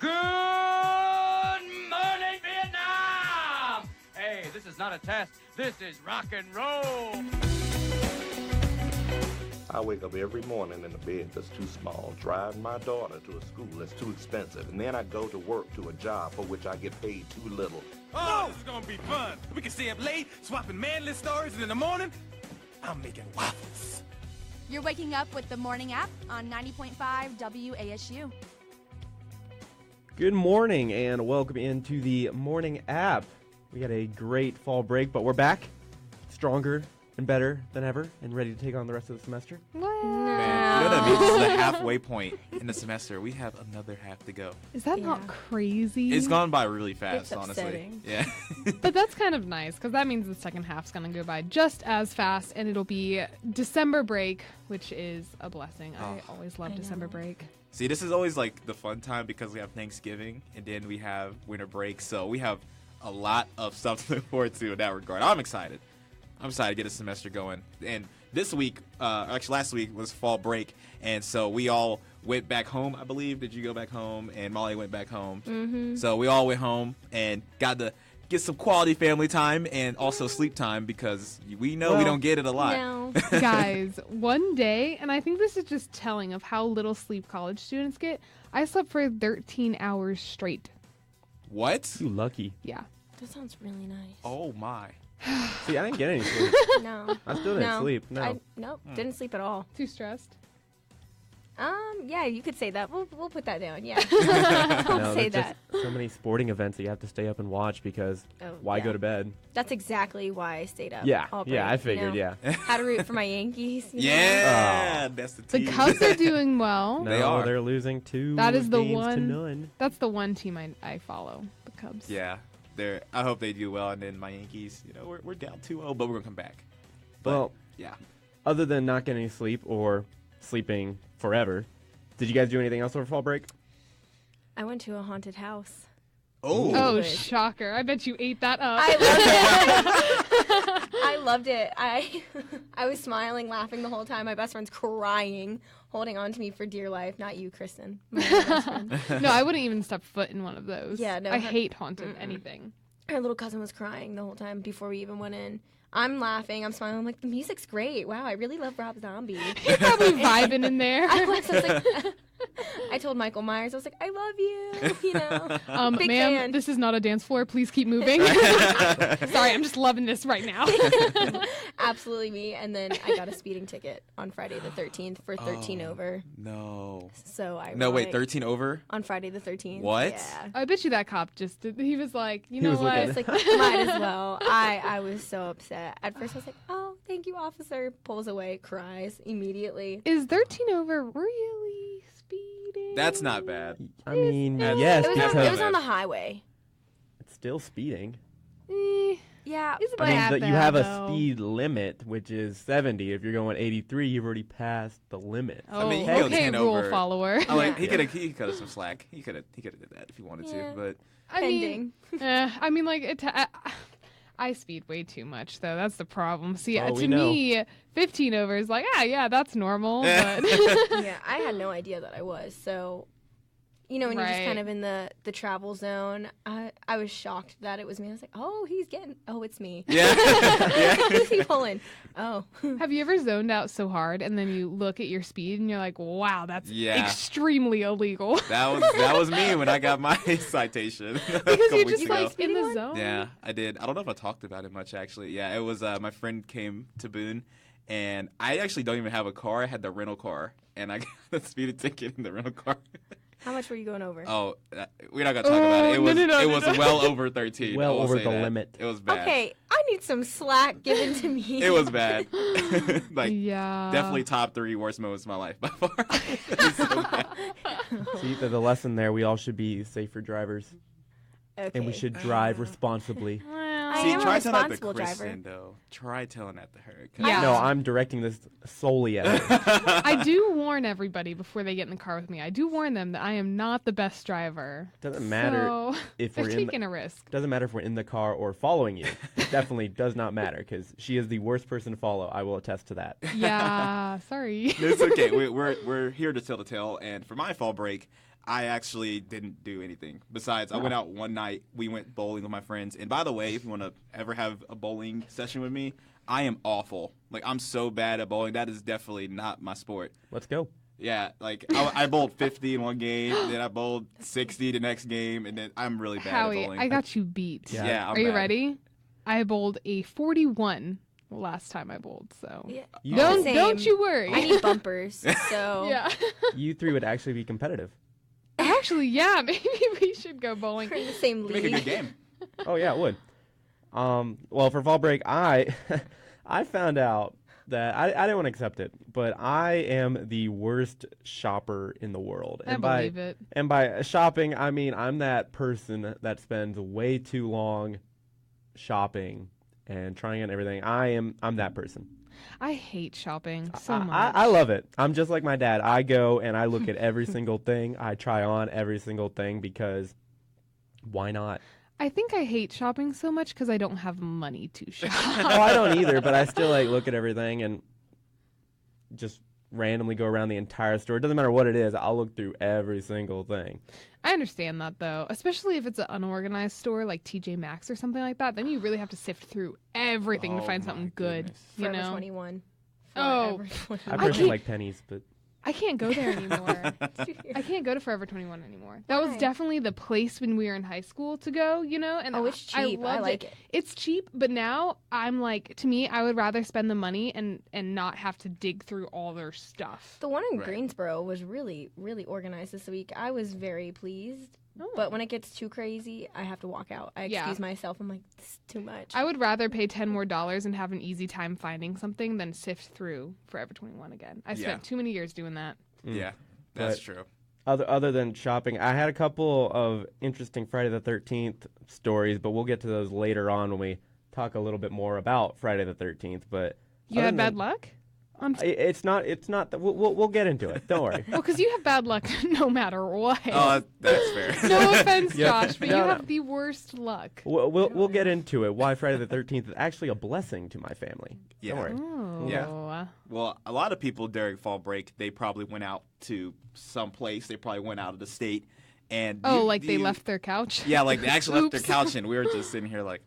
Good morning, Vietnam! Hey, this is not a test. This is rock and roll. I wake up every morning in a bed that's too small, drive my daughter to a school that's too expensive, and then I go to work to a job for which I get paid too little. Oh, this is gonna be fun. We can stay up late, swapping manly stories, and in the morning, I'm making waffles. You're waking up with the morning app on 90.5 WASU. Good morning and welcome into the morning app. We had a great fall break, but we're back stronger and better than ever and ready to take on the rest of the semester. Man, you know what that means? This is the halfway point in the semester. We have another half to go. Is that not crazy? It's gone by really fast, It's honestly. upsetting. Yeah. But that's kind of nice because that means the second half's going to go by just as fast, and it'll be December break, which is a blessing. I always love December break. See, this is always like the fun time because we have Thanksgiving and then we have winter break. So we have a lot of stuff to look forward to in that regard. I'm excited. I'm excited to get a semester going. And this week, actually last week was fall break. And so we all went back home, I believe. Did you go back home? And Molly went back home. Mm-hmm. So we all went home and got to get some quality family time and also sleep time because we know we don't get it a lot. No. Guys, one day, and I think this is just telling of how little sleep college students get, I slept for 13 hours straight. What? You lucky. Yeah. That sounds really nice. Oh, my. See, I didn't get any sleep. No. I still didn't sleep. No. Nope, didn't sleep at all. Too stressed? Yeah, you could say that. We'll put that down. Yeah. No, say there's that. just so many sporting events that you have to stay up and watch because why yeah. go to bed? That's exactly why I stayed up. Yeah, all yeah, break, I figured, you know? yeah. How to root for my Yankees. you know? Yeah, that's the The team. Cubs are doing well. No, They are. they're losing two That is the games to one- none. That's the one team I follow, the Cubs. Yeah, I hope they do well, and then my Yankees, you know, we're down 2-0, but we're gonna come back. But, Well, yeah. other than not getting any sleep or sleeping forever, did you guys do anything else over fall break? I went to a haunted house. Oh, Oh, Good. shocker. I bet you ate that up. I loved it. I was smiling, laughing the whole time. My best friend's crying, holding on to me for dear life. Not you, Kristen. My other best friend. No, I wouldn't even step foot in one of those. Yeah, no, I her- hate haunted anything. Her little cousin was crying the whole time before we even went in. I'm laughing. I'm smiling. I'm like, the music's great. Wow, I really love Rob Zombie. You're probably vibing in there. I was like, I told Michael Myers, I was like, I love you. You know, big ma'am, fan. this is not a dance floor. Please keep moving. Sorry, I'm just loving this right now. Absolutely me. And then I got a speeding ticket on Friday the 13th for 13 over. no. So I No, wait, 13 over? on Friday the 13th. What? Yeah. I bet you that cop just did. He was like, you He know was what? looking. It's like, might as well. I was so upset. At first I was like, oh, thank you, officer. Pulls away, cries immediately. Is 13 over really speeding? That's not bad. I mean, yes, It was, because on, it was on the highway. it's still speeding. Eh, Yeah. Isn't I mean, that you have a bad, though? speed limit, which is 70. If you're going 83, you've already passed the limit. Oh, mean, you go okay, 10 rule over. follower. I like Yeah. he could have some slack. He could have did that if he wanted Yeah. to, but I mean, I mean, like, I speed way too much, though. That's the problem. See, Oh, we to know. me, 15 over is like, yeah, that's normal. But Yeah, I had no idea that I was. So, you know, when you're just Right. kind of in the travel zone, I was shocked that it was me. I was like, oh, it's me. yeah. Who's he pulling? Oh. have you ever zoned out so hard and then you look at your speed and you're like, wow, that's Yeah. extremely illegal? That was me when I got my citation a Because couple you're weeks just ago. like in the zone. Yeah, I did. I don't know if I talked about it much, actually. Yeah, it was my friend came to Boone, and I actually don't even have a car. I had the rental car, and I got the speeding ticket in the rental car. How much were you going over? Oh, we're not going to talk about it. It was, no, it was no. well over 13. Well I will over say the that. limit. It was bad. Okay, I need some slack given to me. It was bad. Like, Yeah. definitely top 3 worst moments of my life by far. It was so bad. See, the lesson there, we all should be safer drivers, Okay. and we should drive responsibly. Well, I See, am a try telling that to responsible driver. Kristen, though. Try telling that to her. 'Cause- Yeah. No, I'm directing this solely at her. I do warn everybody before they get in the car with me. I do warn them that I am not the best driver. Doesn't matter So if they're we're in taking a risk. Doesn't matter if we're in the car or following you. It definitely does not matter because she is the worst person to follow. I will attest to that. Yeah, sorry. It's okay. We're here to tell the tale. And for my fall break, I actually didn't do anything. Besides, I went out one night. We went bowling with my friends. And by the way, if you want to ever have a bowling session with me, I am awful. Like, I'm so bad at bowling. That is definitely not my sport. Let's go. Yeah, like, I bowled 50 in one game, then I bowled 60 the next game, and then I'm really bad Howie, at bowling. I got you beat. Yeah, I'm Are you bad. ready? I bowled a 41 last time I bowled, so Yeah. don't you worry. I need bumpers, so Yeah. You three would actually be competitive. Actually, yeah, maybe we should go bowling. we're in the same Make a league. good game. Oh yeah, it would. Well, for fall break, I found out that I didn't want to accept it, but I am the worst shopper in the world. I believe it. And by shopping, I mean I'm that person that spends way too long shopping and trying on everything. I'm that person. I hate shopping so much. I love it. I'm just like my dad. I go and I look at every single thing. I try on every single thing because why not? I think I hate shopping so much because I don't have money to shop. Oh, I don't either, but I still like look at everything and just randomly go around the entire store. It doesn't matter what it is. I'll look through every single thing. I understand that, though, especially if it's an unorganized store like TJ Maxx or something like that. Then you really have to sift through everything to Oh find my something good. goodness. You Forever know? 21. Oh. Forever I 21. personally can't- like pennies, but I can't go there anymore. I can't go to Forever 21 anymore. That was Why? definitely the place when we were in high school to go, you know? And Oh, it's cheap. I loved like it. It's cheap, but now I'm like, to me, I would rather spend the money and not have to dig through all their stuff. The one in Right. Greensboro was really, really organized this week. I was very pleased. Oh. But when it gets too crazy, I have to walk out. I Yeah. excuse myself. I'm like, this is too much. I would rather pay $10 more and have an easy time finding something than sift through Forever 21 again. I spent Yeah. too many years doing that. Yeah, that's But- true. other than shopping, I had a couple of interesting Friday the 13th stories, but we'll get to those later on when we talk a little bit more about Friday the 13th. But You other had than- bad luck? It's not. We'll get into it. Don't worry. Well, because you have bad luck no matter what. Oh, that's fair. No offense, Yeah. Josh, but No, you no. have the worst luck. We'll get into it. Why Friday the 13th is actually a blessing to my family. Yeah. Don't worry. Oh. Yeah. Well, a lot of people during fall break, they probably went out to some place. They probably went out of the state. And Oh, you- like they you- left their couch? Yeah, like they actually left their Oops. couch, and we were just sitting here like,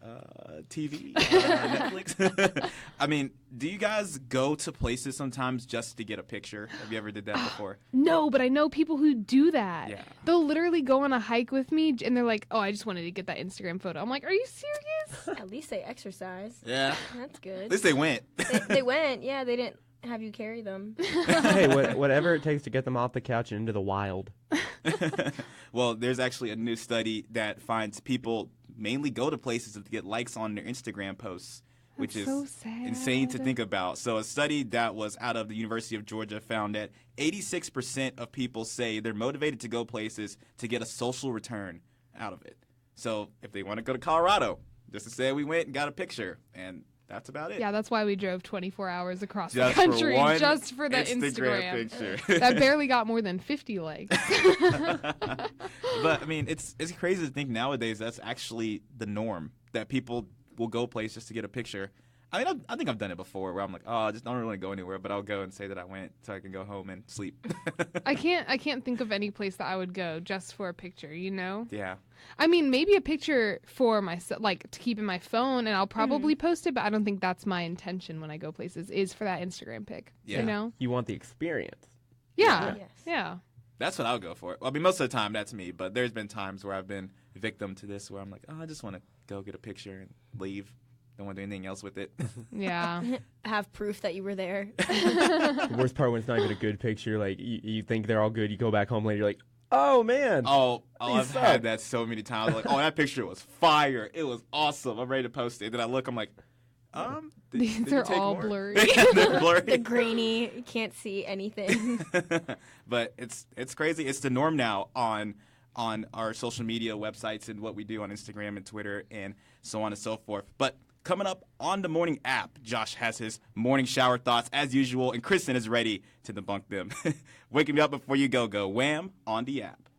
TV, Netflix. I mean, do you guys go to places sometimes just to get a picture? Have you ever did that before? No, but I know people who do that. Yeah. They'll literally go on a hike with me, and they're like, oh, I just wanted to get that Instagram photo. I'm like, are you serious? At least they exercise. Yeah. That's At good. least they went. They went. Yeah, they didn't have you carry them. Hey, whatever it takes to get them off the couch and into the wild. Well, there's actually a new study that finds people mainly go to places to get likes on their Instagram posts, which That's is so sad. insane to think about. So a study that was out of the University of Georgia found that 86% of people say they're motivated to go places to get a social return out of it. So if they want to go to Colorado, just to say we went and got a picture, and that's about it. Yeah, that's why we drove 24 hours across Just the country for one just for the Instagram. picture. That barely got more than 50 likes. But I mean, it's crazy to think nowadays that's actually the norm, that people will go places just to get a picture. I mean, I think I've done it before where I'm like, oh, I just don't really want to go anywhere, but I'll go and say that I went so I can go home and sleep. I can't think of any place that I would go just for a picture, you know? Yeah. I mean, maybe a picture for myself, like to keep in my phone, and I'll probably post it, but I don't think that's my intention when I go places, is for that Instagram pic. Yeah. You know? You want the experience. Yeah. Yes. Yeah. That's what I'll go for. Well, I mean, most of the time that's me, but there's been times where I've been victim to this where I'm like, oh, I just want to go get a picture and leave. Don't want to do anything else with it. Yeah. Have proof that you were there. The worst part when it's not even a good picture, like you think they're all good, you go back home later, you're like, oh man. Oh, These I've suck. had that so many times. Like, oh, that picture was fire. It was awesome. I'm ready to post it. Then I look, I'm like, did These you are take all more? blurry. They're blurry. The grainy, you can't see anything. But it's crazy. It's the norm now on our social media websites and what we do on Instagram and Twitter and so on and so forth. But coming up on the morning app, Josh has his morning shower thoughts as usual, and Kristen is ready to debunk them. Waking me up before you go wham on the app.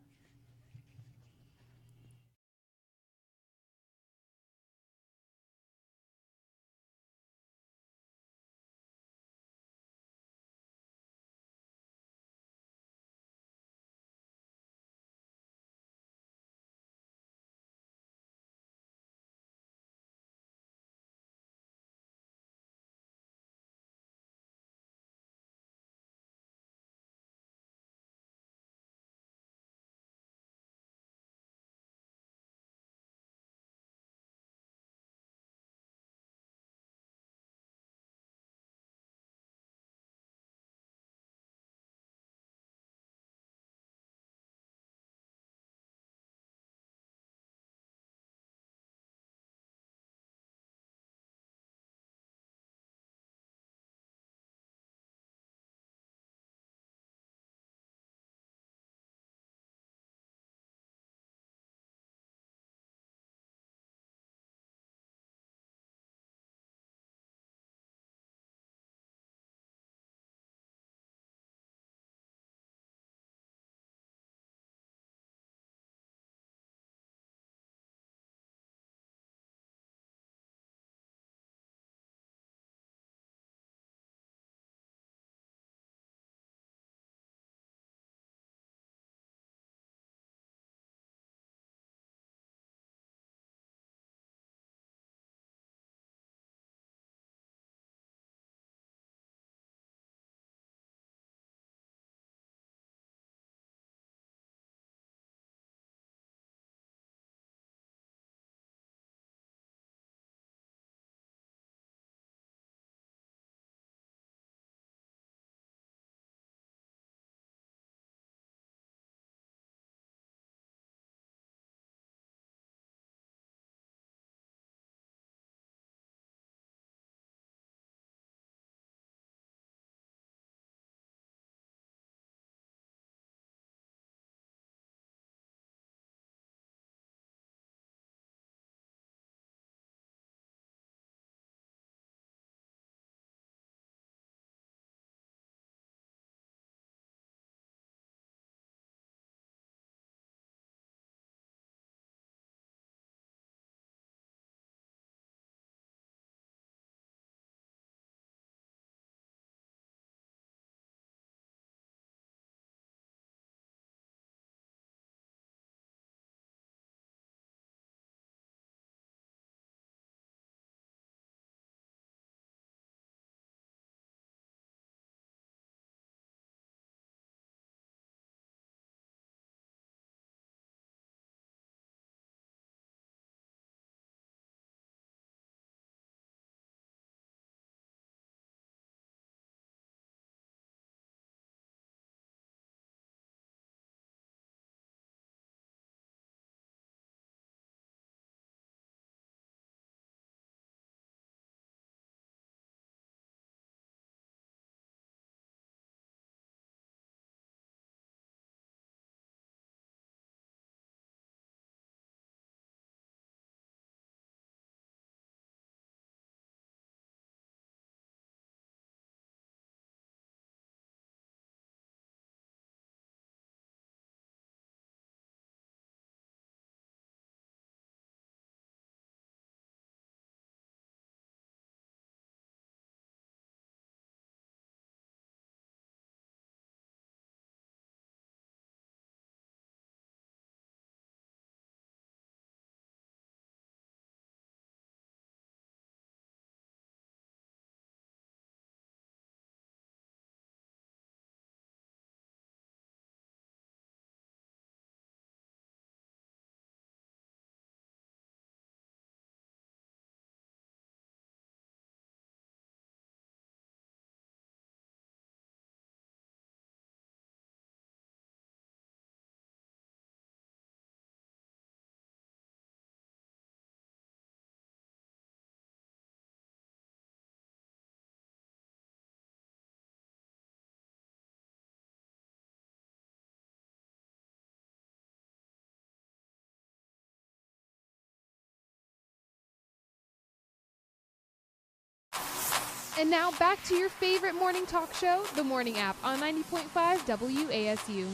And now back to your favorite morning talk show, The Morning App on 90.5 WASU.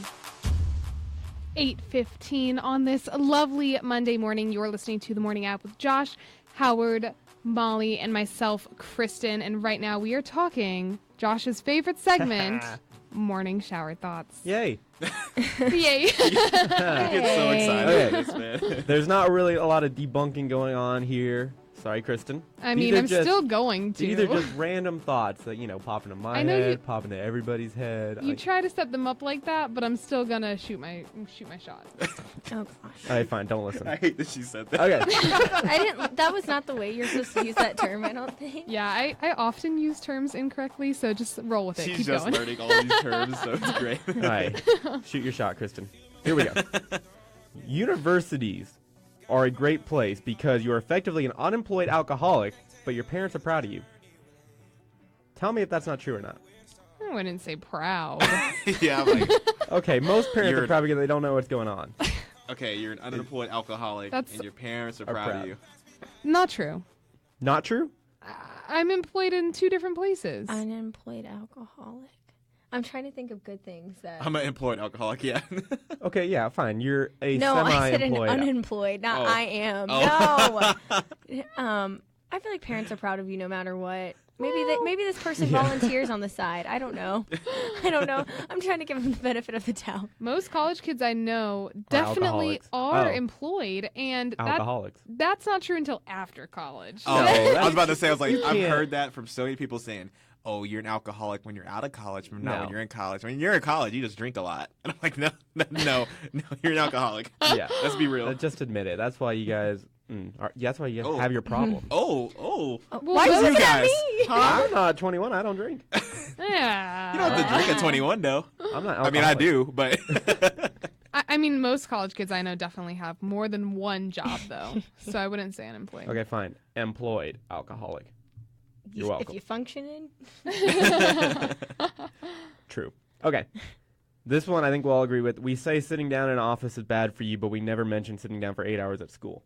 8:15 on this lovely Monday morning. You're listening to The Morning App with Josh, Howard, Molly, and myself, Kristen. And right now we are talking Josh's favorite segment, Morning Shower Thoughts. Yay. Yay. I get so excited about this, man. There's not really a lot of debunking going on here. Sorry, Kristen. I mean, I'm still going to. Either just random thoughts that, pop into my head, pop into everybody's head. You try to set them up like that, but I'm still gonna shoot my shot. Oh gosh. All right, fine. Don't listen. I hate that she said that. Okay. That was not the way you're supposed to use that term, I don't think. Yeah, I often use terms incorrectly, so just roll with it. She's Keep just going. learning all these terms, so it's great. All right. Shoot your shot, Kristen. Here we go. Universities are a great place because you're effectively an unemployed alcoholic, but your parents are proud of you. Tell me if that's not true or not. I wouldn't say proud. Yeah, I'm like, Okay, most parents You're- are proud because they don't know what's going on. okay, you're an unemployed alcoholic, That's- and your parents are Are proud proud. of you. Not true. Not true? I'm employed in 2 different places. Unemployed alcoholic. I'm trying to think of good things that. I'm an employed alcoholic, yeah. Okay, yeah, fine. You're a No, I said an semi-employed. unemployed, not Oh. I am. Oh. No. I feel like parents are proud of you no matter what. Maybe this person volunteers on the side. I don't know. I'm trying to give them the benefit of the doubt. Most college kids I know definitely alcoholics. are Oh. employed, and Alcoholics. that's not true until after college. Oh, No, I was about to say, I was like, you I've can't- heard that from so many people saying, oh, you're an alcoholic when you're out of college, but not No. when you're in college. When you're in college, you just drink a lot. And I'm like, no, you're an alcoholic. Yeah. Let's be real. Just admit it. That's why you guys. That's why you Oh. have your problem. Oh. Well, Why those- does you that guys. mean? I'm not 21. I don't drink. Yeah. You don't have to drink at 21, though. I'm not. I mean, I alcoholic. do, but I mean, most college kids I know definitely have more than one job, though. So I wouldn't say unemployed. Okay, fine. Employed alcoholic. You're welcome. If you function True. Okay. This one I think we'll all agree with. We say sitting down in an office is bad for you, but we never mention sitting down for 8 hours at school.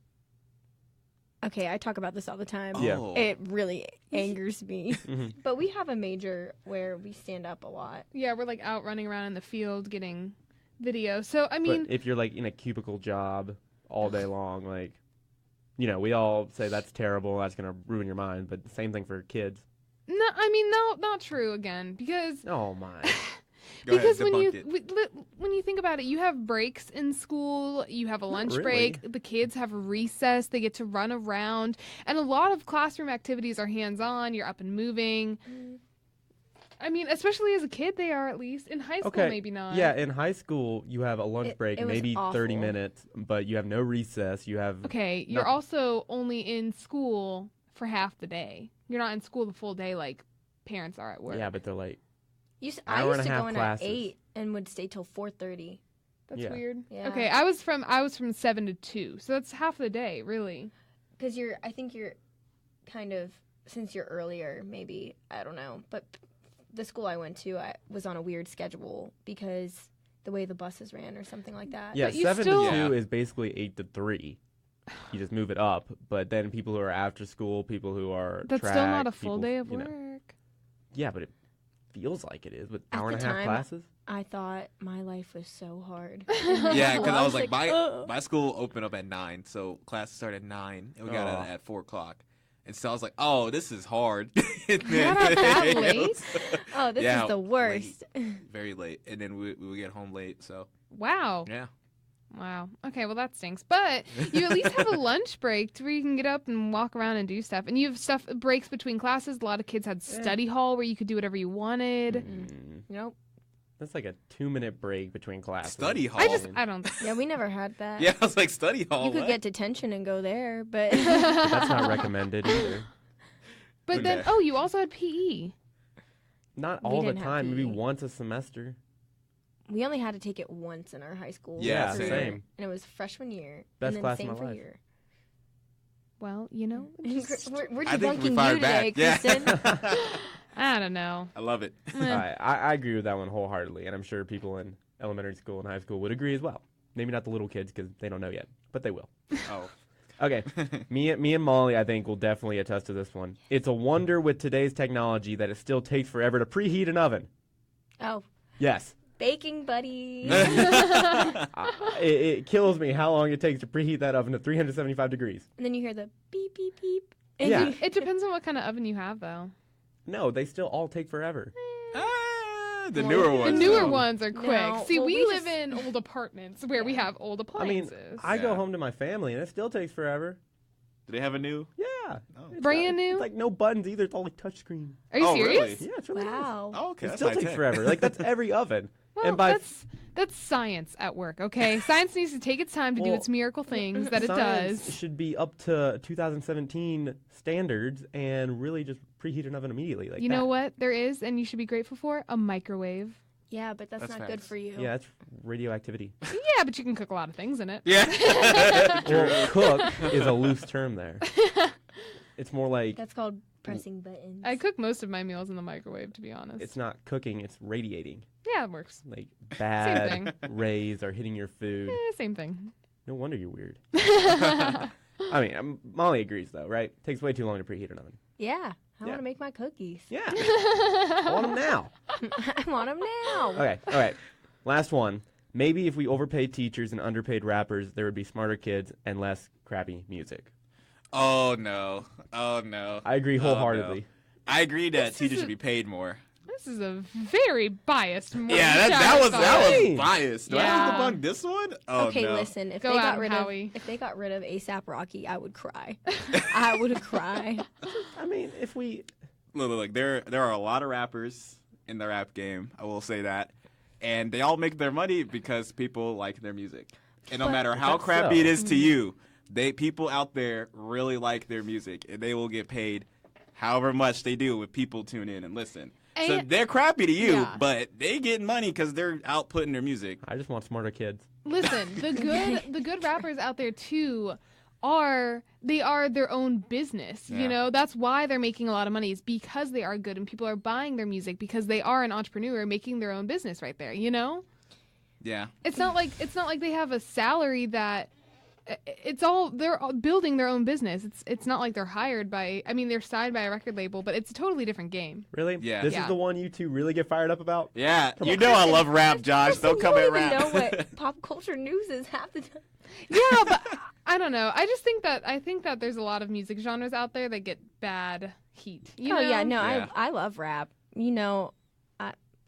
Okay, I talk about this all the time. Yeah. Oh. It really angers me. Mhm. But we have a major where we stand up a lot. Yeah, we're like out running around in the field getting video. So, I mean, But if you're like in a cubicle job all day long, like, we all say that's terrible, that's going to ruin your mind, but same thing for kids. no, not true again, because Oh my. Go ahead, because when debunk it. when you think about it, you have breaks in school, you have a lunch really. break, the kids have recess, they get to run around, and a lot of classroom activities are hands-on, you're up and moving. I mean, especially as a kid, they are at least. In high school, Okay. maybe not. Yeah, in high school, you have a lunch break, it was maybe 30 awful. minutes, but you have no recess. You have. Okay, you're No. also only in school for half the day. You're not in school the full day like parents are at work. Yeah, but they're like. I Hour used and a to half go in classes. at 8 and would stay till 4:30. That's Yeah. weird. Yeah. Okay, I was from 7 to 2, so that's half the day, really. Because I think you're kind of, since you're earlier, maybe, I don't know. But the school I went to, I was on a weird schedule because the way the buses ran or something like that. Yeah, But you 7 still- to 2 Yeah. is basically 8 to 3. You just move it up, but then people who are after school, people who are That's track, still not a full people, day of you know. work. Yeah, but it feels like it is. With At hour and a the half time, classes. I thought my life was so hard. Yeah, because I was like, "Ugh." my school opened up at 9, so classes started at 9, and we got out Oh. at 4 o'clock. And so I was like, oh, this is hard. Got out that late? Oh, this Yeah, is the worst. Very late. And then we would get home late, so Wow. yeah. Wow. Okay, well that stinks. But you at least have a lunch break to where you can get up and walk around and do stuff. And you have breaks between classes. A lot of kids had study hall where you could do whatever you wanted. Mm, Nope. that's like a 2-minute break between classes. Study hall. I don't. Yeah, we never had that. Yeah, I was like, study hall. You could what? get detention and go there, but That's not recommended either. But then, Okay. oh, you also had PE. Not We all the didn't have time. Maybe PE. once a semester. we only had to take it once in our high school. Yeah, career, same. And it was freshman year. Best and then class of same my for life. year. Well, you know, We're I think we debunking fired you back. today, Yeah. Kristen. I don't know. I love it. All right, I agree with that one wholeheartedly, and I'm sure people in elementary school and high school would agree as well. Maybe not the little kids because they don't know yet, but they will. Oh, Okay, me and Molly, I think, will definitely attest to this one. It's a wonder with today's technology that it still takes forever to preheat an oven. Oh, Yes. baking buddy. It kills me how long it takes to preheat that oven to 375 degrees. And then you hear the beep, beep, beep. And Yeah. you- It depends on what kind of oven you have, though. No, they still all take forever. The newer The ones. newer though. ones are quick. No, See, well, we we live just- in old apartments where we have old I mean, appliances. I go Yeah. home to my family and it still takes forever. Do they have a new? Yeah. Oh. It's Brand got- new? It's like no buttons either. It's all like touchscreen. Are you Oh, serious? really? Yeah, it's really nice. wow. Oh, okay. It That's still high takes tech. forever. Like that's every oven. Well, and by that's science at work, okay? Science needs to take its time to do Well, its miracle things that it science does. should be up to 2017 standards and really just preheat an oven immediately. Like You know that. what there is, and you should be grateful for? A microwave. Yeah, but that's That's not good facts. for you. Yeah, that's radioactivity. Yeah, but you can cook a lot of things in it. Yeah. Well, cook is a loose term there. It's more like That's called pressing buttons. I cook most of my meals in the microwave, to be honest. it's not cooking, it's radiating. Yeah, it works. Like thing. bad rays are hitting your food. Same thing. No wonder you're weird. I mean, Molly agrees though, right? Takes way too long to preheat an oven. Yeah, I Yeah. want to make my cookies. Yeah. I want them now. I want them now. Okay, all right. Last one. Maybe if we overpaid teachers and underpaid rappers, there would be smarter kids and less crappy music. Oh no. Oh no. I agree Oh, no. wholeheartedly. I agree that This teachers is should be paid more. This is a very biased morning Yeah, that shower was Hey. biased. Do I Yeah. have to debunk this one? Oh Okay, no. listen. If Go they at got him, rid Howie. of if they got rid of ASAP Rocky, I would cry. I would cry. I mean, if we Look, there are a lot of rappers in the rap game. I will say that, and they all make their money because people like their music. And no But- matter how That's crappy so. it is to you, people out there really like their music, and they will get paid however much they do if people tune in and listen. So And- they're crappy to you, Yeah. but they getting money because they're out putting their music. I just want smarter kids. Listen, the good rappers out there too are their own business. Yeah. You know, that's why they're making a lot of money, is because they are good and people are buying their music because they are an entrepreneur making their own business right there, you know? Yeah. It's not like they have a salary that they're all building their own business. It's not like they're hired by, I mean, they're signed by a record label, but it's a totally different game. Really? Yeah. This Yeah. is the one you two really get fired up about? Yeah, Come you on. know I love rap, Josh. Listen, Don't come you at don't rap. even know what pop culture news is half the time. Yeah, but I don't know. I think that there's a lot of music genres out there that get bad heat. You know? yeah, no, Yeah. I love rap. You know,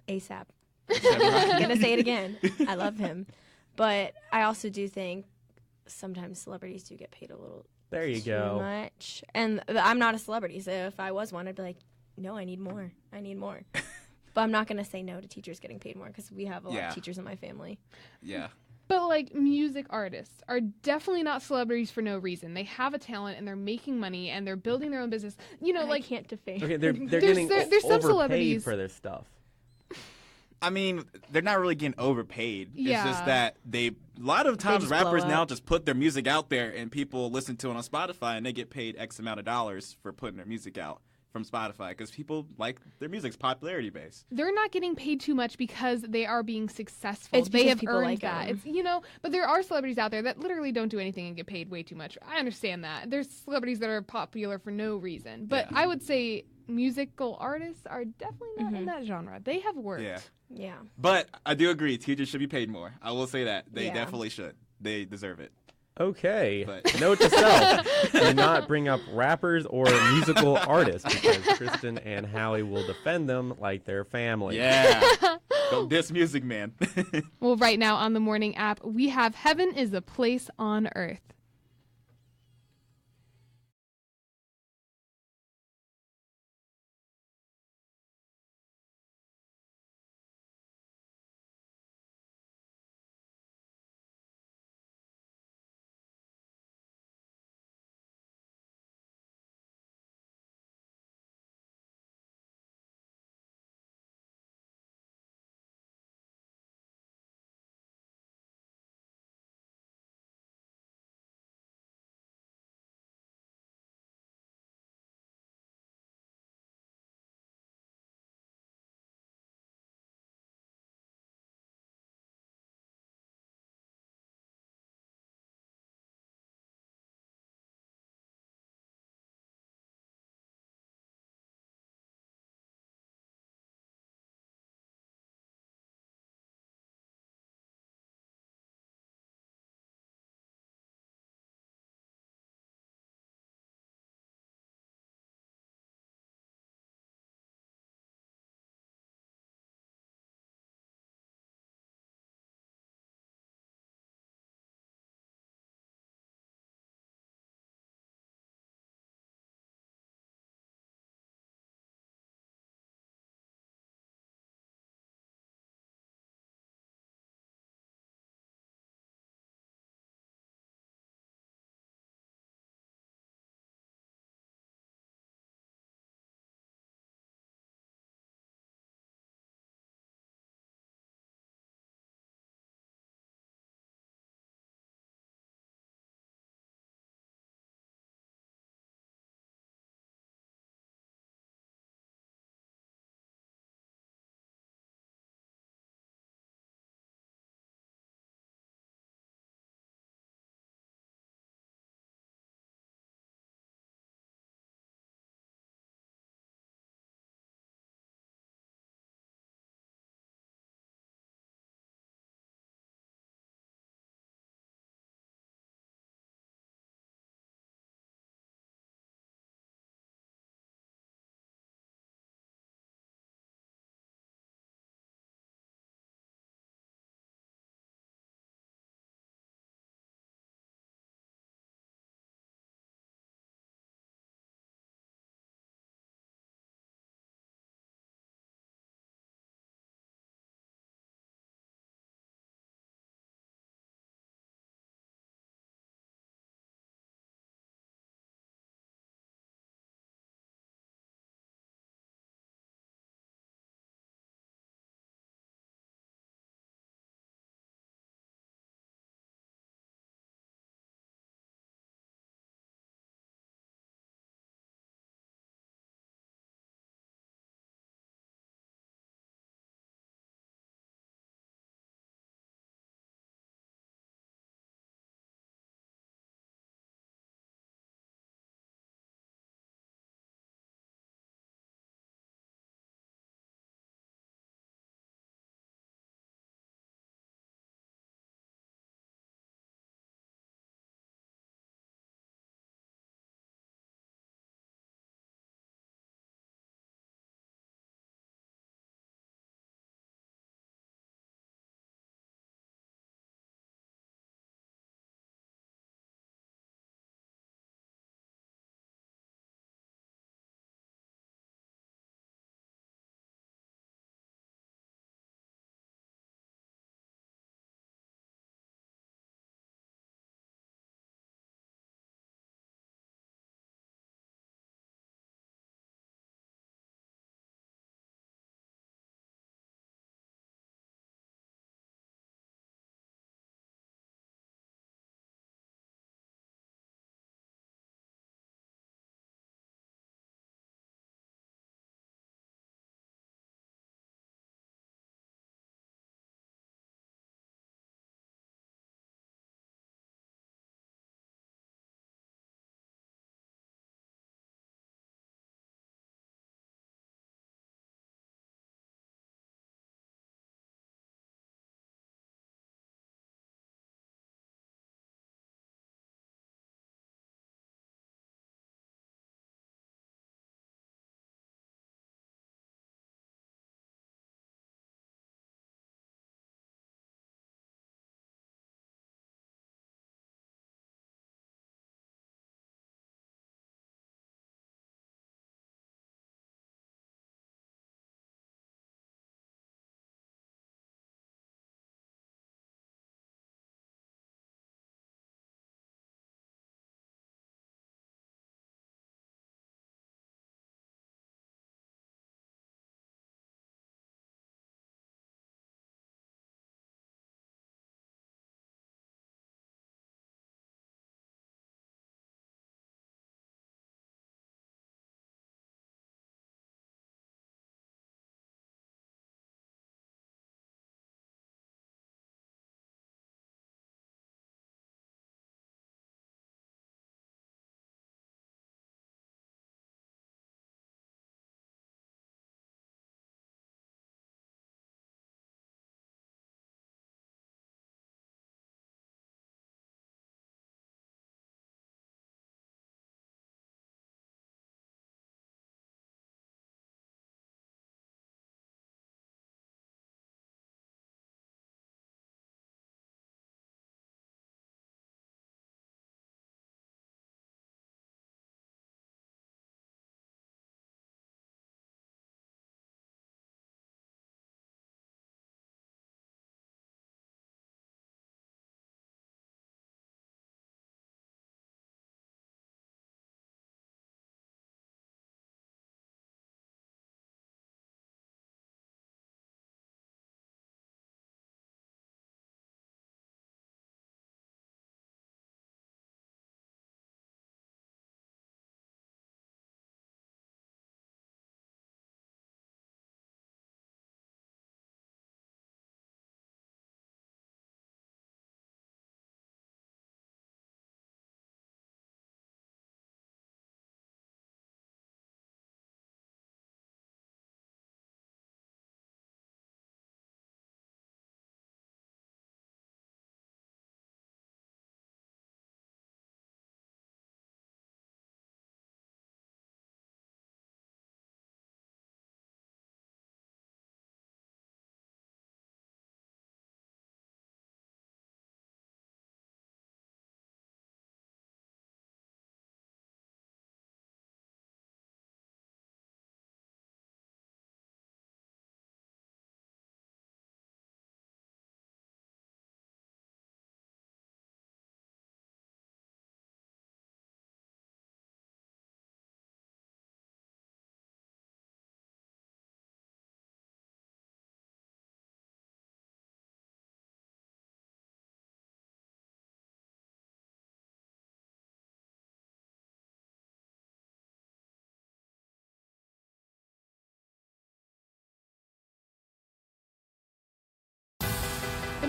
ASAP. I'm gonna say it again. I love him, but I also do think sometimes celebrities do get paid a little There you too go. much. And I'm not a celebrity, so if I was one, I'd be like, no, I need more. I need more. But I'm not gonna say no to teachers getting paid more because we have a lot Yeah. of teachers in my family. Yeah. But like music artists are definitely not celebrities for no reason. They have a talent and they're making money and they're building their own business. You know, And like I can't defame. Okay, they're There's- getting there's some overpaid celebrities- for their stuff. I mean, they're not really getting overpaid. Yeah. It's just that a lot of times just blow rappers now up. just put their music out there and people listen to it on Spotify and they get paid X amount of dollars for putting their music out from Spotify because people like their music's popularity based. they're not getting paid too much because they are being successful. It's They because have people earned like that. 'em. It's, you know, but there are celebrities out there that literally don't do anything and get paid way too much. I understand that. There's celebrities that are popular for no reason. But Yeah. I would say musical artists are definitely not in that genre. They have worked. Yeah. Yeah. But I do agree, teachers should be paid more. I will say that. They Yeah. definitely should. They deserve it. Okay. But- Note to self: do not bring up rappers or musical artists because Kristen and Howie will defend them like their family. Yeah. Don't diss music, man. Well, right now on the morning app, we have Heaven is a Place on Earth.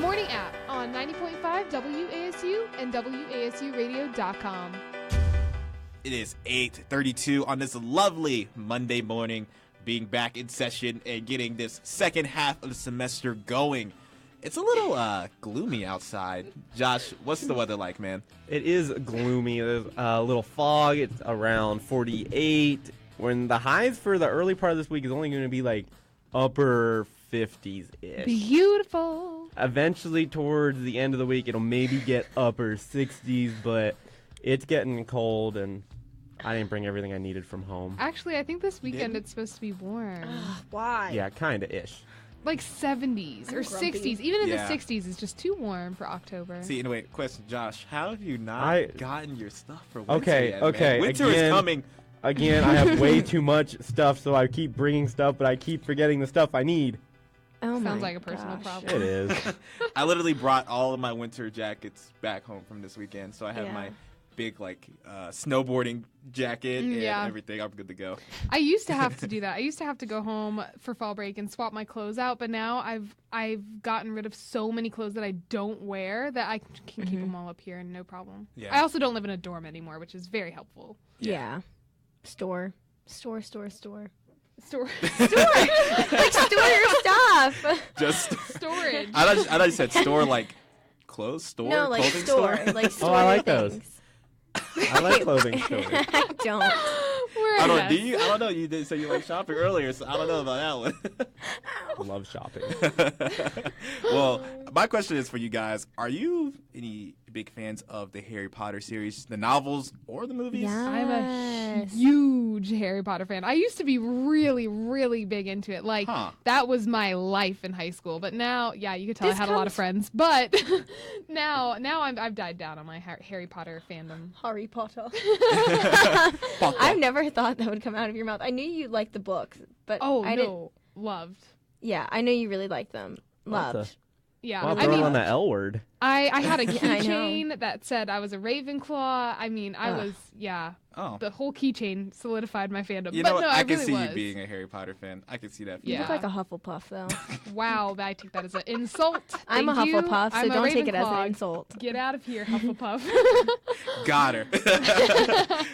Morning App on 90.5 WASU and WASUradio.com. It is 8:32 on this lovely Monday morning, being back in session and getting this second half of the semester going. It's a little gloomy outside. Josh, what's the weather like, man? It is gloomy. There's a little fog. It's around 48. When the highs for the early part of this week is only going to be like upper 50s-ish. Beautiful. Eventually, towards the end of the week, it'll maybe get upper 60s, but it's getting cold, and I didn't bring everything I needed from home. Actually, I think this weekend it's supposed to be warm. Why? Yeah, kind of ish. Like 70s or I'm grumpy. 60s. Even in Yeah. the 60s is just too warm for October. See, anyway, question, Josh, how have you not gotten your stuff for winter Okay, yet, okay, man? Winter is again- coming. Again, I have way too much stuff, so I keep bringing stuff, but I keep forgetting the stuff I need. Oh Sounds my like a personal gosh. problem. It is. I literally brought all of my winter jackets back home from this weekend, so I have Yeah. my big snowboarding jacket and Yeah. everything. I'm good to go. I used to have to do that. I used to have to go home for fall break and swap my clothes out, but now I've gotten rid of so many clothes that I don't wear that I can keep them all up here and no problem. Yeah. I also don't live in a dorm anymore, which is very helpful. Yeah. Store. Store. Store. Like, store your stuff. Just Storage. I thought you said store like clothes store, No, like clothing store. store. Like store I like your those. things. I like clothing stores. I don't. We're I a don't. mess. Do you? I don't know. You did say you like shopping earlier, so I don't know about that I love shopping. one. Well, my question is for you guys: are you any big fans of the Harry Potter series, the novels or the movies? Yeah. I'm a huge Harry Potter fan. I used to be really, really big into it. Like, that was my life in high school. But now, yeah, you could tell This I had a lot of comes- friends. But now I've died down on my Harry Potter fandom. Harry Potter. Potter. I've never thought that would come out of your mouth. I knew you liked the books, but Oh, I didn't. no. Loved. Yeah, I know you really liked them. Lots Loved. Yeah. Well, I throwing mean, on the L word. I had a Yeah, I know. keychain that said I was a Ravenclaw. I mean, I was, yeah. Oh. The whole keychain solidified my fandom. You but know what? no, I I can really see was. you being a Harry Potter fan. I can see that. You Yeah. look like a Hufflepuff, though. Wow, I take that as an insult. I'm a Thank you. Hufflepuff, so I'm a don't take it as Ravenclaw. an insult. Get out of here, Hufflepuff. Got her.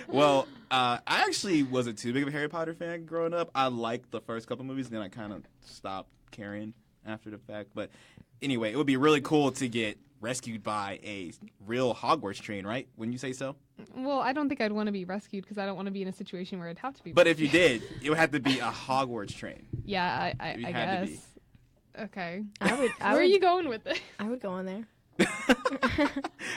Well, I actually wasn't too big of a Harry Potter fan growing up. I liked the first couple movies, then I kind of stopped caring after the fact. But anyway, it would be really cool to get rescued by a real Hogwarts train, right? Wouldn't you say so? Well, I don't think I'd want to be rescued because I don't want to be in a situation where I'd have to be But if rescued. you did, it would have to be a Hogwarts train. Yeah, I You I had to be. guess. Okay. I would. Where are you going with it? I would go on there.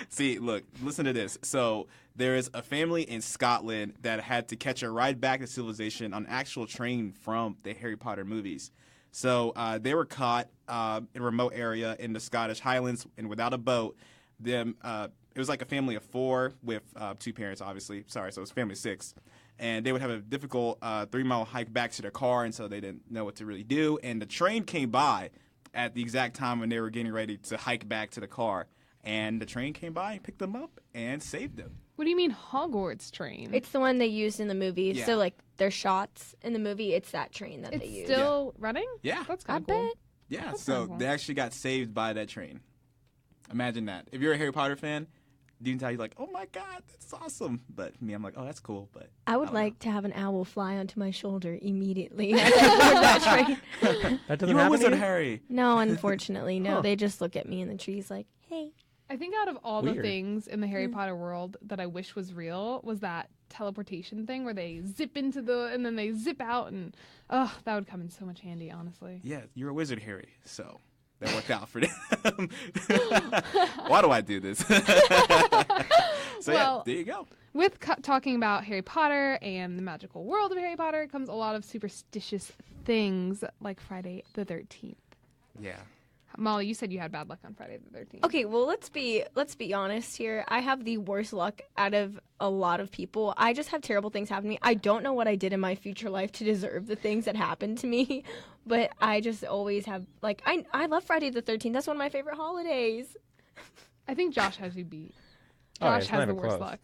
See, look, listen to this. So there is a family in Scotland that had to catch a ride back to civilization on an actual train from the Harry Potter movies. So they were caught in a remote area in the Scottish Highlands and without a boat. It was like a family of four with two parents, obviously. Sorry, so it was family of six. And they would have a difficult 3-mile hike back to their car, and so they didn't know what to really do. And the train came by at the exact time when they were getting ready to hike back to the car. And the train came by and picked them up and saved them. What do you mean Hogwarts train? It's the one they used in the movie. Yeah. So, like, their shots in the movie, it's that train that It's they use. still running? Yeah. That's I kind of cool. bet. Yeah, That's so kinda cool. they actually got saved by that train. Imagine that. If you're a Harry Potter fan, you can tell you're like, oh my God, that's awesome. But me, I'm like, oh, that's cool. But I would don't like to have an owl fly onto my shoulder immediately as I board that train. That doesn't You're a happen to wizard, you? Harry. No, unfortunately, no. Huh. They just look at me in the trees like, hey. I think out of all the Weird. things in the Harry Potter world that I wish was real was that teleportation thing where they zip into and then they zip out and that would come in so much handy, honestly. Yeah, you're a wizard, Harry. So that worked out for them. Why do I do this? So Well, yeah, there you go. With talking about Harry Potter and the magical world of Harry Potter comes a lot of superstitious things like Friday the 13th. Yeah. Molly, you said you had bad luck on Friday the 13th. Okay, well, let's be honest here. I have the worst luck out of a lot of people. I just have terrible things happen to me. I don't know what I did in my future life to deserve the things that happened to me, but I just always have, like, I love Friday the 13th. That's one of my favorite holidays. I think Josh has you beat. Oh, yeah, Josh it's has not the even worst close. luck.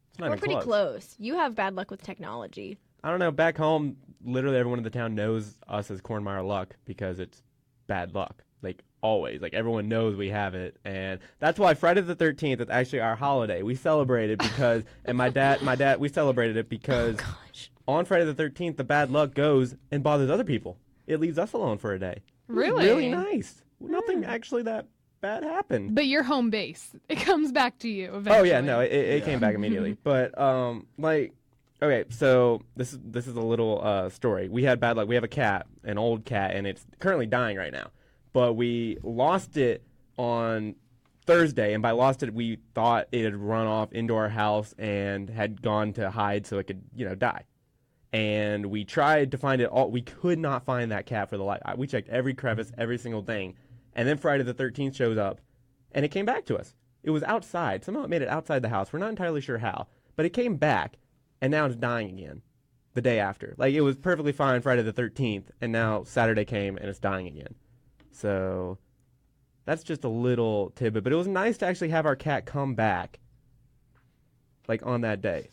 It's not We're even pretty close. You have bad luck with technology. I don't know. Back home, literally everyone in the town knows us as Cornmeyer Luck because it's bad luck. Like, always. Like, everyone knows we have it, and that's why Friday the 13th is actually our holiday. We celebrate it because, and my dad, we celebrated it because on Friday the 13th, the bad luck goes and bothers other people. It leaves us alone for a day. Really? Really nice. Nothing actually that bad happened. But your home base, it comes back to you eventually. Oh yeah, no, it came back immediately. But like, okay, so this is a little story. We had bad luck. We have a cat, an old cat, and it's currently dying right now. But we lost it on Thursday, and by lost it, we thought it had run off into our house and had gone to hide so it could, die. And we tried to find it all. We could not find that cat for the life. We checked every crevice, every single thing. And then Friday the 13th shows up, and it came back to us. It was outside. Somehow it made it outside the house. We're not entirely sure how. But it came back, and now it's dying again the day after. Like, it was perfectly fine Friday the 13th, and now Saturday came, and it's dying again. So that's just a little tidbit. But it was nice to actually have our cat come back, like, on that day.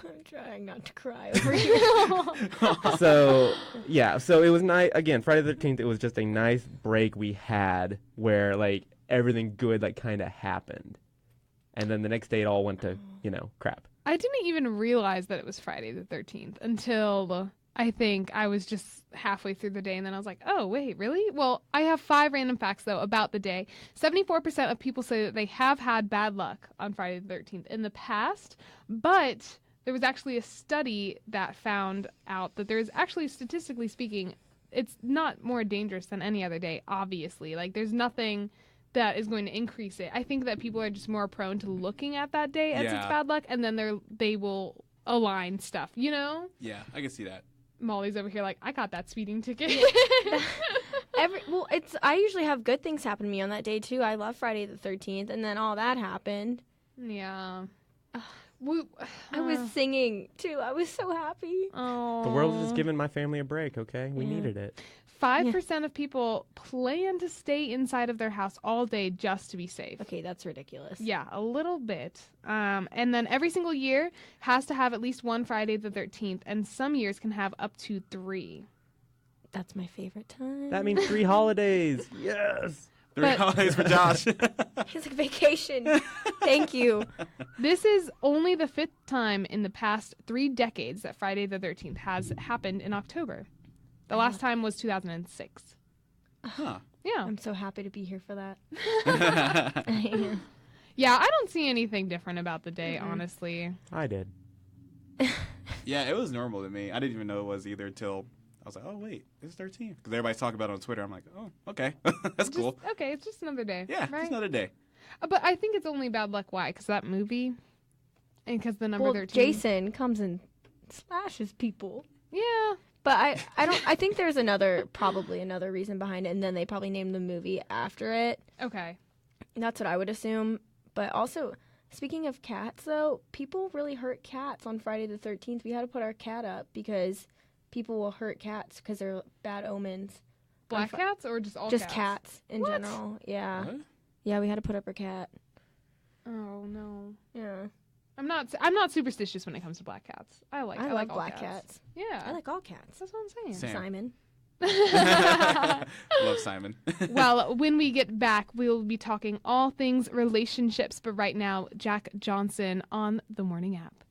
I'm trying not to cry over here. So it was nice. Again, Friday the 13th, it was just a nice break we had where, like, everything good, like, kind of happened. And then the next day it all went to, crap. I didn't even realize that it was Friday the 13th until I think I was just halfway through the day, and then I was like, oh, wait, really? Well, I have 5 random facts, though, about the day. 74% of people say that they have had bad luck on Friday the 13th in the past, but there was actually a study that found out that there's actually, statistically speaking, it's not more dangerous than any other day, obviously. Like, there's nothing that is going to increase it. I think that people are just more prone to looking at that day as it's bad luck, and then they will align stuff, Yeah, I can see that. Molly's over here like, I got that speeding ticket. I usually have good things happen to me on that day, too. I love Friday the 13th, and then all that happened. Yeah. I was singing, too. I was so happy. Oh. The world is just giving my family a break, okay? We needed it. 5% of people plan to stay inside of their house all day just to be safe. Okay, that's ridiculous. Yeah, a little bit. And then every single year has to have at least one Friday the 13th, and some years can have up to 3. That's my favorite time. That means 3 holidays. Yes. 3 holidays for Josh. It's like vacation. Thank you. This is only the 5th time in the past 3 decades that Friday the 13th has happened in October. The last time was 2006. Huh. Yeah. I'm so happy to be here for that. Yeah, I don't see anything different about the day, honestly. I did. Yeah, it was normal to me. I didn't even know it was either till I was like, oh, wait, it's 13th. Because everybody's talking about it on Twitter. I'm like, oh, okay. That's cool. Okay, it's just another day. Yeah, right? just another day. But I think it's only bad luck. Why? Because that movie? And because the number 13? Jason comes and slashes people. Yeah. But I think there's probably another reason behind it, and then they probably named the movie after it. Okay. That's what I would assume. But also, speaking of cats, though, people really hurt cats on Friday the 13th. We had to put our cat up because people will hurt cats because they're bad omens. Black cats or just all just cats? Just cats in general. Yeah. What? Yeah, we had to put up our cat. Oh, no. Yeah. I'm not superstitious when it comes to black cats. I like all black cats. Yeah. I like all cats. That's what I'm saying. Same. Simon. Love Simon. Well, when we get back, we'll be talking all things relationships. But right now, Jack Johnson on the Morning App.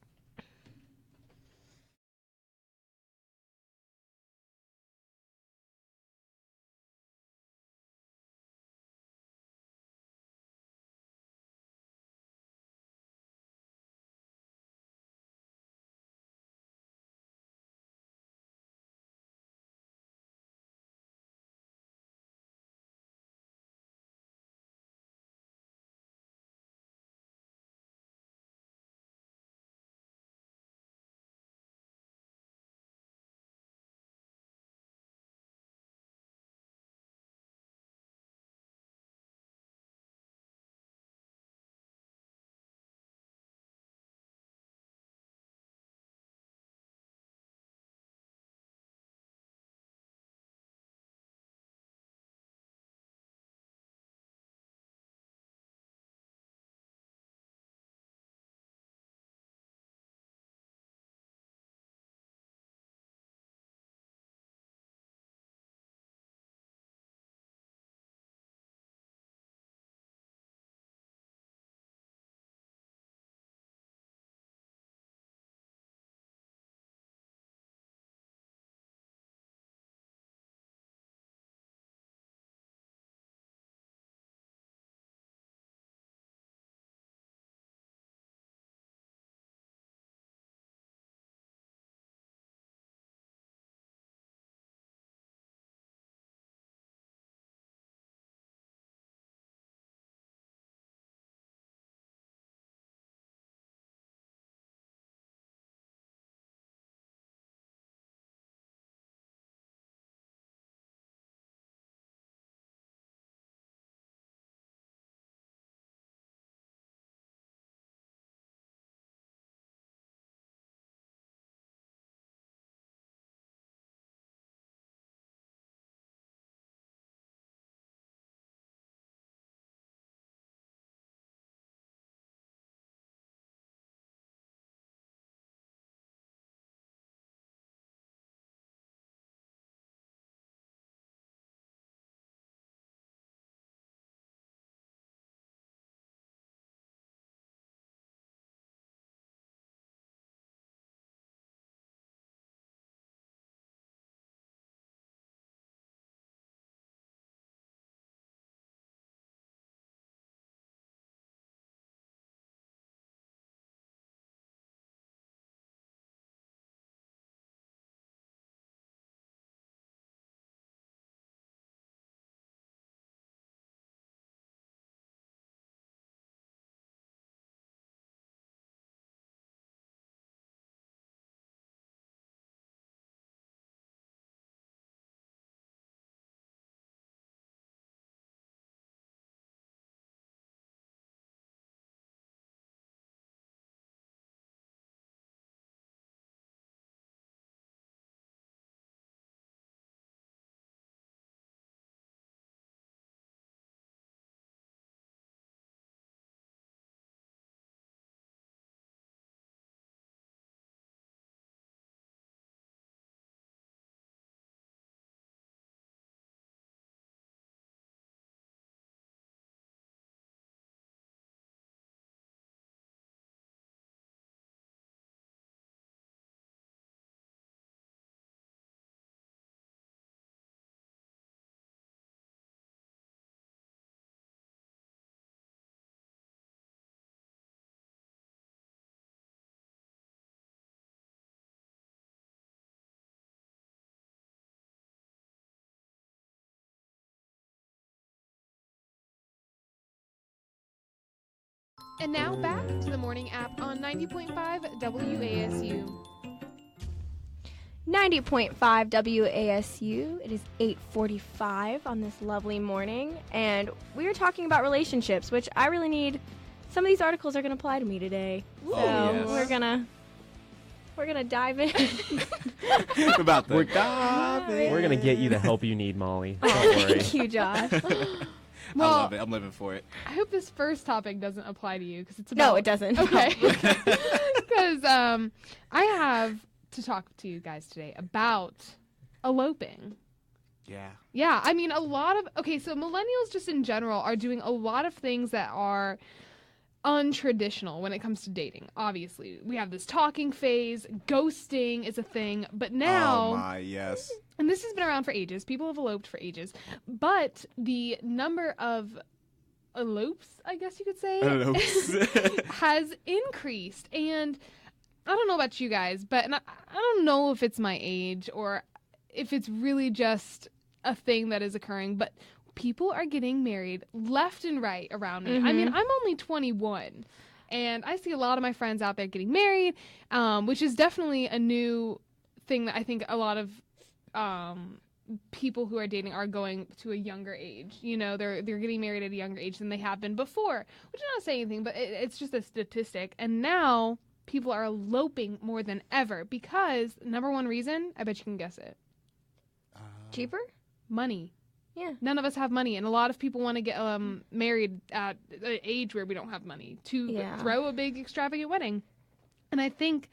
And now back to the morning app on 90.5 WASU. 90.5 WASU. It is 8:45 on this lovely morning, and we are talking about relationships, which I really need. Some of these articles are going to apply to me today, so yes. we're gonna dive in. About the We're gonna get you the help you need, Molly. Don't worry. Thank you, Josh. Well, I love it. I'm living for it. I hope this first topic doesn't apply to you because it's about... No, it doesn't. Okay. Because I have to talk to you guys today about eloping. Yeah. Yeah, I mean, so millennials just in general are doing a lot of things that are untraditional when it comes to dating. Obviously, we have this talking phase, ghosting is a thing, but now... Oh my, yes. And this has been around for ages. People have eloped for ages. But the number of elopes, I guess you could say, has increased. And I don't know about you guys, but I don't know if it's my age or if it's really just a thing that is occurring, but people are getting married left and right around me. I mean, I'm only 21, and I see a lot of my friends out there getting married, which is definitely a new thing that I think a lot of people who are dating are going to a younger age. You know, they're getting married at a younger age than they have been before, which is not saying anything, but it's just a statistic. And now people are eloping more than ever because, number one reason, I bet you can guess it. Cheaper? Money. Yeah. None of us have money, and a lot of people want to get married at an age where we don't have money to throw a big extravagant wedding. And I think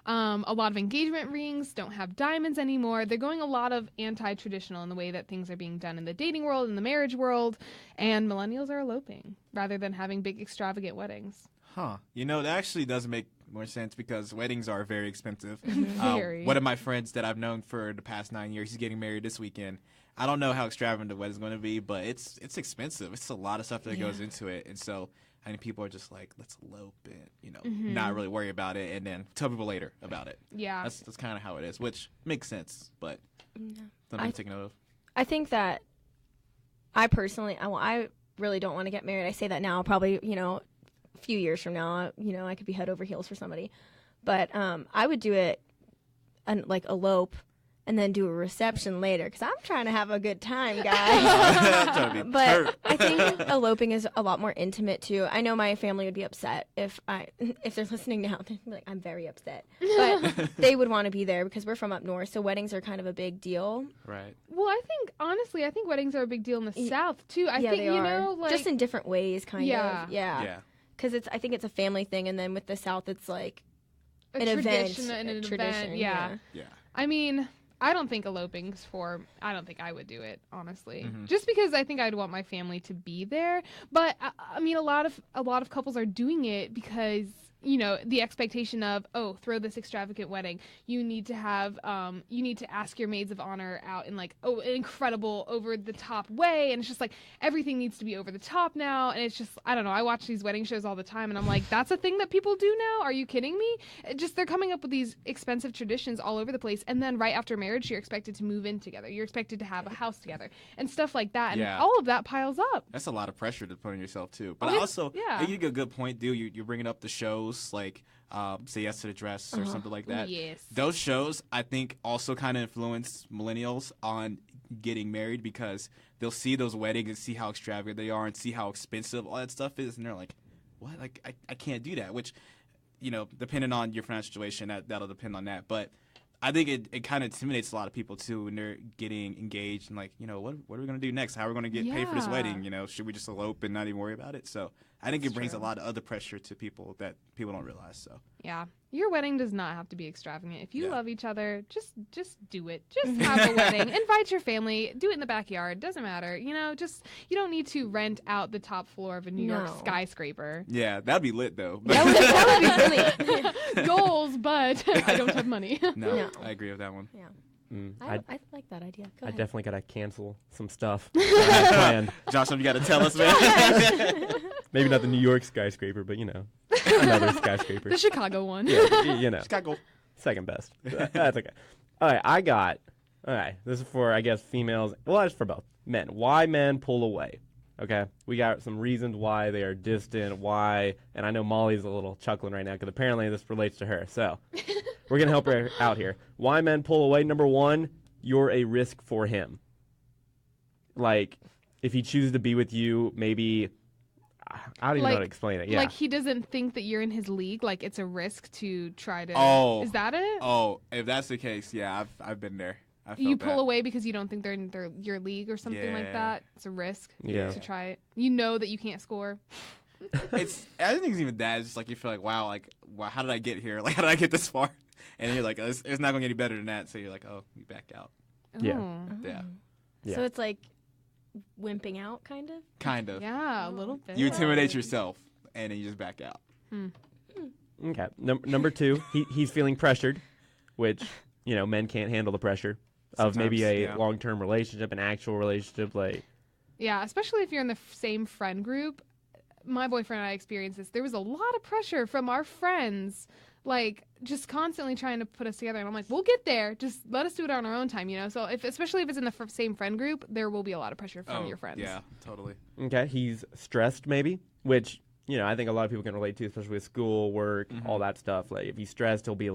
a lot of engagement rings don't have diamonds anymore. They're going a lot of anti-traditional in the way that things are being done in the dating world, in the marriage world, and millennials are eloping rather than having big extravagant weddings. Huh. You know, that actually does make more sense because weddings are very expensive. Very. One of my friends that I've known for the past 9 years, he's getting married this weekend. I don't know how extravagant the wedding's going to be, but it's expensive. It's a lot of stuff that goes into it. And so I think people are just like, let's elope and, not really worry about it and then tell people later about it. Yeah. That's kind of how it is, which makes sense, but something to take note of. I think that I personally, I really don't want to get married. I say that now, probably, a few years from now, I could be head over heels for somebody. But I would do it and like elope and then do a reception later because I'm trying to have a good time, guys. But I think eloping is a lot more intimate too. I know my family would be upset if they're listening now. They'd be like, I'm very upset, but they would want to be there because we're from up north, so weddings are kind of a big deal. Right. Well, I think weddings are a big deal in the South too. I think they are. Just in different ways, kind of. Yeah. Because I think it's a family thing, and then with the South, it's like an event. Yeah. I mean, I don't think eloping's I don't think I would do it, honestly. Just because I think I'd want my family to be there. But I mean, a lot of couples are doing it because, the expectation of, throw this extravagant wedding. You need to ask your maids of honor out in like, an incredible over the top way. And it's just like, everything needs to be over the top now. And it's just, I don't know. I watch these wedding shows all the time and I'm like, that's a thing that people do now? Are you kidding me? They're coming up with these expensive traditions all over the place. And then right after marriage, you're expected to move in together. You're expected to have a house together and stuff like that. And all of that piles up. That's a lot of pressure to put on yourself too. But also, you get a good point, dude. You're bringing up the shows like Say Yes to the Dress or something like that. Yes. Those shows, I think, also kind of influence millennials on getting married because they'll see those weddings and see how extravagant they are and see how expensive all that stuff is. And they're like, what? Like, I can't do that. Which, depending on your financial situation, that'll depend on that. But I think it kind of intimidates a lot of people, too, when they're getting engaged and like, what are we going to do next? How are we going to get paid for this wedding? Should we just elope and not even worry about it? So I think it brings a lot of other pressure to people that people don't realize. So yeah, your wedding does not have to be extravagant. If you love each other, just do it. Just have a wedding. Invite your family. Do it in the backyard. Doesn't matter. You don't need to rent out the top floor of a New York skyscraper. Yeah, that'd be lit though. That would be really goals, but I don't have money. No, I agree with that one. Yeah. I like that idea. Go ahead. Definitely got to cancel some stuff that I had planned. Josh, you got to tell us, man. Maybe not the New York skyscraper, but, another skyscraper. The Chicago one. Yeah, Chicago. Second best. That's okay. All right, this is for, I guess, females. Well, it's for both. Men. Why men pull away. Okay, we got some reasons why they are distant, why, and I know Molly's a little chuckling right now because apparently this relates to her. So we're going to help her out here. Why men pull away. Number one, you're a risk for him. Like, if he chooses to be with you, maybe, I don't even know how to explain it. Yeah. Like, he doesn't think that you're in his league. Like, it's a risk to try to. Oh. Is that it? Oh, if that's the case, yeah, I've been there. You pull away because you don't think they're in your league or something like that. It's a risk to try it. You know that you can't score. I don't think it's even that. It's just like you feel like, wow, how did I get here? Like, how did I get this far? And you're like, it's not going to get any better than that. So you're like, oh, you back out. Yeah. Yeah. So it's like wimping out, kind of? Kind of. Yeah, a little bit. You intimidate yourself, and then you just back out. Okay. Number two, he's feeling pressured, which, men can't handle the pressure of maybe a long-term relationship, an actual relationship. Yeah, especially if you're in the same friend group. My boyfriend and I experienced this. There was a lot of pressure from our friends, like, just constantly trying to put us together. And I'm like, we'll get there. Just let us do it on our own time, So especially if it's in the same friend group, there will be a lot of pressure from your friends. Yeah, totally. Okay, he's stressed maybe, which, I think a lot of people can relate to, especially with school, work, all that stuff. Like, if he's stressed, he'll be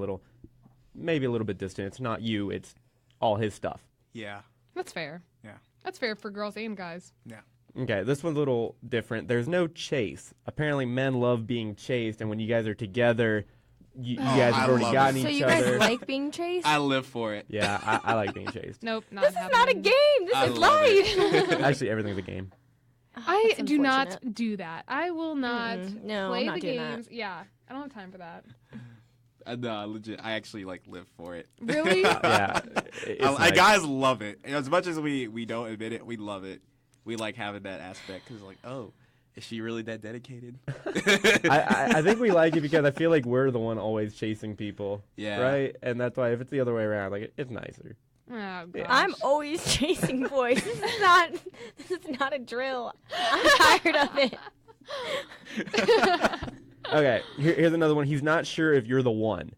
maybe a little bit distant. It's not you, it's all his stuff. Yeah. That's fair. Yeah. That's fair for girls and guys. Yeah. Okay, this one's a little different. There's no chase. Apparently, men love being chased, and when you guys are together, you guys have already gotten each other. So you guys like being chased? I live for it. Yeah, I like being chased. Nope, not This is not a game. This is life. Actually, everything's a game. I do not do that. I will not No, play I'm not the doing games. that. Yeah, I don't have time for that. No, legit. I actually live for it. Really? Yeah. Guys love it. As much as we don't admit it, we love it. We like having that aspect because, oh, is she really that dedicated? I think we like it because I feel like we're the one always chasing people. Yeah. Right? And that's why if it's the other way around, it's nicer. Oh, gosh. I'm always chasing boys. This is not a drill. I'm tired of it. Okay, here's another one. He's not sure if you're the one.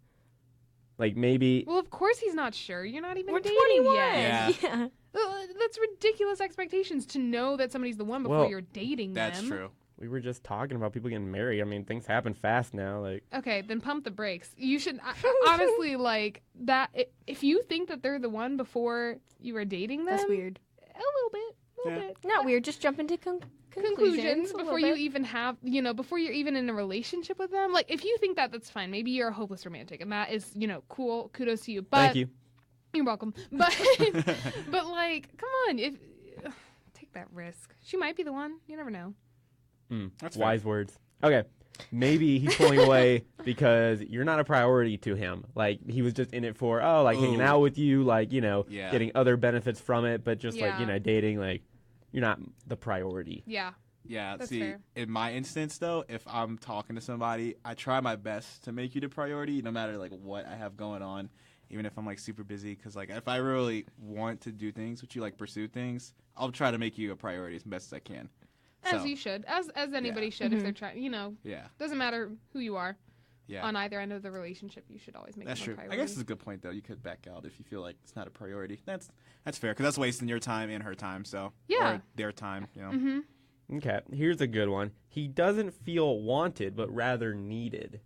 Like, maybe... Well, of course he's not sure. You're not even dating 21. yet. Yeah. That's ridiculous expectations to know that somebody's the one before you're dating them. That's true. We were just talking about people getting married. I mean, things happen fast now. Okay, then pump the brakes. You should honestly that. If you think that they're the one before you are dating them, That's weird. A little bit. Not weird. Just jump into Conclusions a before little you bit. even have, before you're even in a relationship with them. Like, if you think that, that's fine. Maybe you're a hopeless romantic, and that is, cool. Kudos to you. But Thank you. You're welcome. But come on, take that risk. She might be the one. You never know. That's wise words. Okay, maybe he's pulling away because you're not a priority to him. Like, he was just in it for hanging out with you, getting other benefits from it, but just dating, you're not the priority. Yeah. Yeah, That's see, fair. in my instance, though, if I'm talking to somebody, I try my best to make you the priority, no matter, what I have going on, even if I'm, super busy. Because, if I really want to do things with you, pursue things, I'll try to make you a priority as best as I can. As you should. As anybody should if they're trying, Yeah. Doesn't matter who you are. Yeah. On either end of the relationship, you should always make That's them true. a priority. I guess it's a good point, though. You could back out if you feel like it's not a priority. That's fair, because that's wasting your time and her time, so. Yeah. Or their time, Mm-hmm. Okay, here's a good one. He doesn't feel wanted, but rather needed.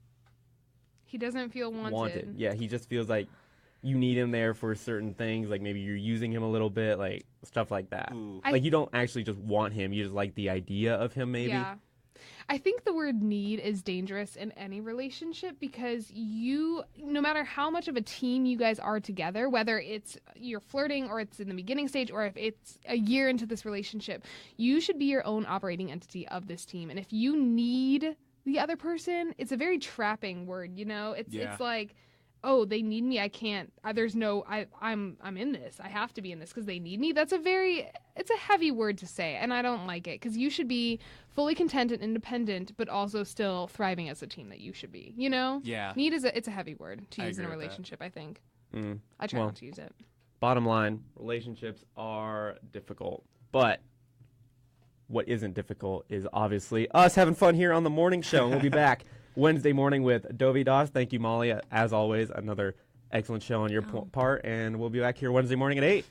He doesn't feel wanted. Yeah, he just feels like you need him there for certain things, like maybe you're using him a little bit, stuff like that. Ooh. You don't actually just want him, you just like the idea of him, maybe. Yeah. I think the word need is dangerous in any relationship because no matter how much of a team you guys are together, whether it's you're flirting or it's in the beginning stage or if it's a year into this relationship, you should be your own operating entity of this team. And if you need the other person, it's a very trapping word, It's like, oh, they need me. I can't. I'm in this. I have to be in this because they need me. It's a heavy word to say, and I don't like it because you should be fully content and independent, but also still thriving as a team that you should be. Yeah. Need it's a heavy word to use in a agree with that. relationship. I think. Mm. I try not to use it. Bottom line, relationships are difficult, but what isn't difficult is obviously us having fun here on the morning show, and we'll be back Wednesday morning with Dovey Doss. Thank you, Molly. As always, another excellent show on your part, and we'll be back here Wednesday morning at 8.